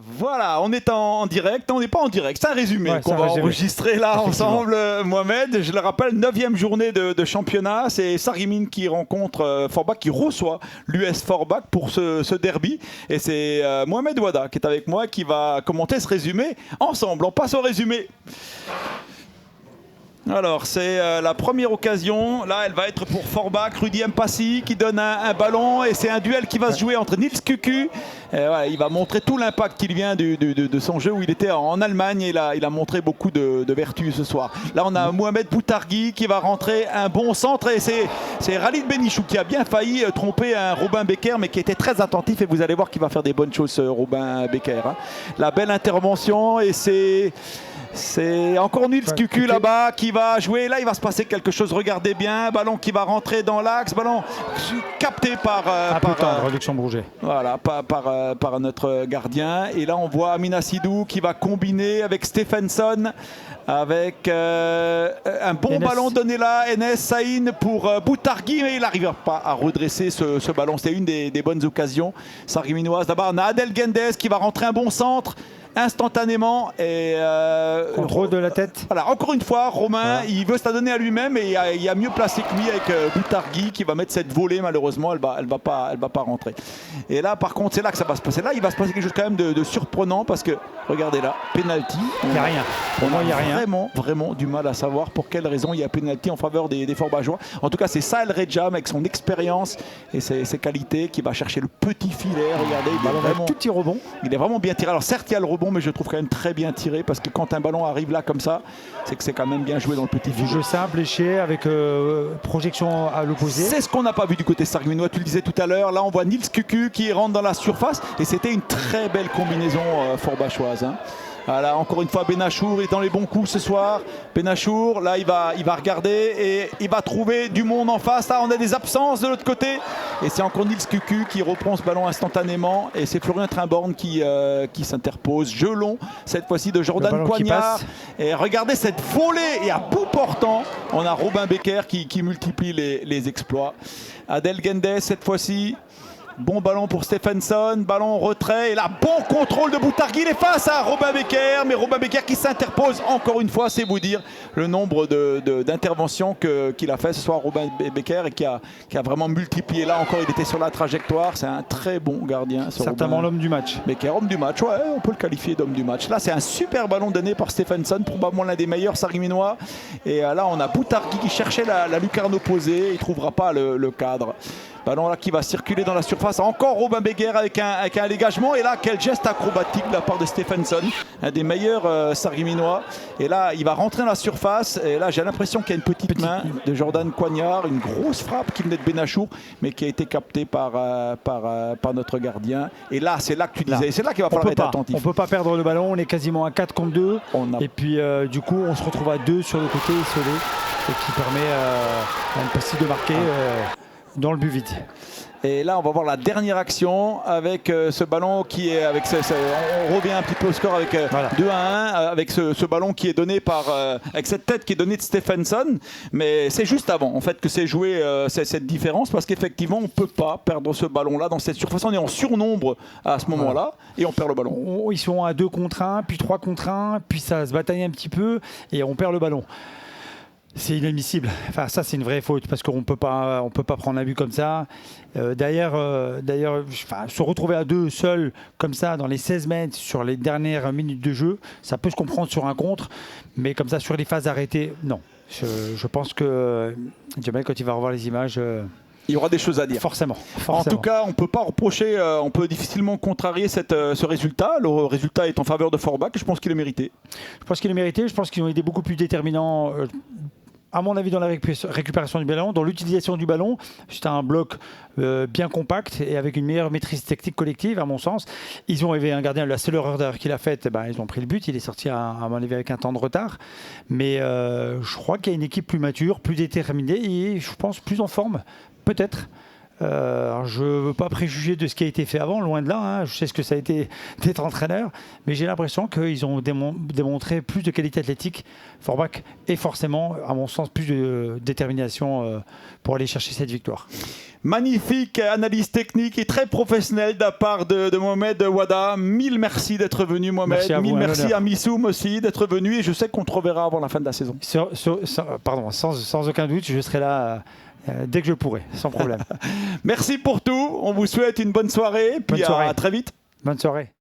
Voilà, on est en direct, on n'est pas en direct, c'est un résumé qu'on va enregistrer là ensemble, Mohamed. Je le rappelle, 9e journée de championnat, c'est Sarreguemines qui rencontre Forbach, qui reçoit l'US Forbach pour ce derby. Et c'est Mohamed Ouada qui est avec moi, qui va commenter ce résumé ensemble. On passe au résumé. Alors, c'est la première occasion. Là, elle va être pour Forbach. Rudy Mpassi qui donne un ballon. Et c'est un duel qui va se jouer entre Nils Kuku. Voilà, il va montrer tout l'impact qu'il vient de son jeu où il était en Allemagne. Et là, il a montré beaucoup de vertus ce soir. Là, on a Mohamed Boutargui qui va rentrer un bon centre. Et c'est Khalid Benichou qui a bien failli tromper un Robin Becker, mais qui était très attentif. Et vous allez voir qu'il va faire des bonnes choses, Robin Becker. Hein. La belle intervention. Et c'est encore Nils Kuku là-bas qui va jouer. Là, il va se passer quelque chose. Regardez bien. Ballon qui va rentrer dans l'axe. Ballon capté par réduction Brouget. Voilà, par notre gardien. Et là, on voit Amina Sidou qui va combiner avec Stephenson. Avec un bon ballon donné là. Enes Saïn pour Boutargui. Mais il n'arrive pas à redresser ce ballon. C'est une des bonnes occasions sarregueminoises. D'abord, on a Adel Gendez qui va rentrer un bon centre. Instantanément et contrôle de la tête. Voilà, encore une fois, Romain, il veut se la donner à lui-même et il y a mieux placé que lui avec Boutargui qui va mettre cette volée. Malheureusement, elle va pas rentrer. Et là, par contre, c'est là que ça va se passer. Là, il va se passer quelque chose quand même de surprenant parce que regardez là, penalty. Il n'y a rien. On a vraiment du mal à savoir pour quelle raison il y a penalty en faveur des Forbachois. En tout cas, c'est Sahel Redjam avec son expérience et ses qualités qui va chercher le petit filet. Regardez, il est vraiment tout petit rebond. Il est vraiment bien tiré. Alors certes, il y a le rebond, mais je trouve quand même très bien tiré parce que quand un ballon arrive là comme ça, c'est que c'est quand même bien joué dans le petit filet. Du jeu simple, léché, avec projection à l'opposé. C'est ce qu'on n'a pas vu du côté sarregueminois, tu le disais tout à l'heure. Là, on voit Nils Kuku qui rentre dans la surface et c'était une très belle combinaison forbachoise. Hein. Voilà, encore une fois, Benachour est dans les bons coups ce soir. Benachour, là, il va regarder et il va trouver du monde en face. Là, on a des absences de l'autre côté. Et c'est encore Nils Kuku qui reprend ce ballon instantanément. Et c'est Florian Trimborn qui s'interpose. Jeu long, cette fois-ci de Jordan Coignard. Et regardez cette volée. Et à bout portant, on a Robin Becker qui multiplie les exploits. Adel Gendez, cette fois-ci. Bon ballon pour Stephenson, ballon en retrait et là bon contrôle de Boutargui, il est face à Robin Becker, mais Robin Becker qui s'interpose encore une fois, c'est vous dire le nombre d'interventions qu'il a fait ce soir Robin Becker et qui a vraiment multiplié. Là encore il était sur la trajectoire, c'est un très bon gardien. Certainement l'homme du match. Becker, homme du match, ouais, on peut le qualifier d'homme du match. Là c'est un super ballon donné par Stephenson, probablement l'un des meilleurs sarregueminois. Et là on a Boutargui qui cherchait la lucarne opposée, il ne trouvera pas le cadre. Ballon là qui va circuler dans la surface. Encore Robin Becker avec un dégagement. Et là, quel geste acrobatique de la part de Stephenson. Un des meilleurs sarregueminois. Et là, il va rentrer dans la surface. Et là, j'ai l'impression qu'il y a une petite main de Jordan Coignard. Une grosse frappe qui venait de Benachour, mais qui a été captée par notre gardien. Et là, c'est là que tu disais. C'est là qu'il va falloir être attentif. On ne peut pas perdre le ballon. On est quasiment à 4 contre 2. Et puis, du coup, on se retrouve à 2 sur le côté isolé. Et qui permet à Mpassi de marquer. Dans le but vide. Et là, on va voir la dernière action avec ce ballon qui est avec on revient un petit peu au score avec 2-1 avec ce ballon qui est donné avec cette tête qui est donnée de Stephenson. Mais c'est juste avant en fait que c'est joué cette différence parce qu'effectivement, on ne peut pas perdre ce ballon-là dans cette surface. On est en surnombre à ce moment-là et on perd le ballon. Ils sont à 2 contre 1, puis 3 contre 1, puis ça se bataille un petit peu et on perd le ballon. C'est inadmissible. Enfin, ça, c'est une vraie faute parce qu'on peut pas prendre un but comme ça. D'ailleurs, se retrouver à 2 seuls comme ça dans les 16 mètres sur les dernières minutes de jeu, ça peut se comprendre sur un contre, mais comme ça sur les phases arrêtées, non. Je pense que Jamel, quand il va revoir les images. Il y aura des choses à dire. Forcément. En tout cas, on ne peut pas reprocher, on peut difficilement contrarier ce résultat. Le résultat est en faveur de Forbach et je pense qu'il est mérité. Je pense qu'il est mérité. Je pense qu'ils ont été beaucoup plus déterminants. À mon avis, dans la récupération du ballon, dans l'utilisation du ballon, c'était un bloc bien compact et avec une meilleure maîtrise technique collective, à mon sens. Ils ont élevé un gardien, la seule erreur qu'il a faite, ils ont pris le but. Il est sorti à mon avis avec un temps de retard. Mais je crois qu'il y a une équipe plus mature, plus déterminée et je pense plus en forme, peut-être. Je ne veux pas préjuger de ce qui a été fait avant, loin de là. Hein. Je sais ce que ça a été d'être entraîneur, mais j'ai l'impression qu'ils ont démontré plus de qualité athlétique, Forbach, et forcément, à mon sens, plus de détermination pour aller chercher cette victoire. Magnifique analyse technique et très professionnelle de la part de Mohamed Wada. Mille merci d'être venu, Mohamed. Merci à vous, Mille merci honneur. à Missoum aussi d'être venu, et je sais qu'on te reverra avant la fin de la saison. Sans aucun doute, je serai là dès que je pourrai, sans problème. Merci pour tout. On vous souhaite une bonne soirée. Puis Bonne soirée. à très vite. Bonne soirée.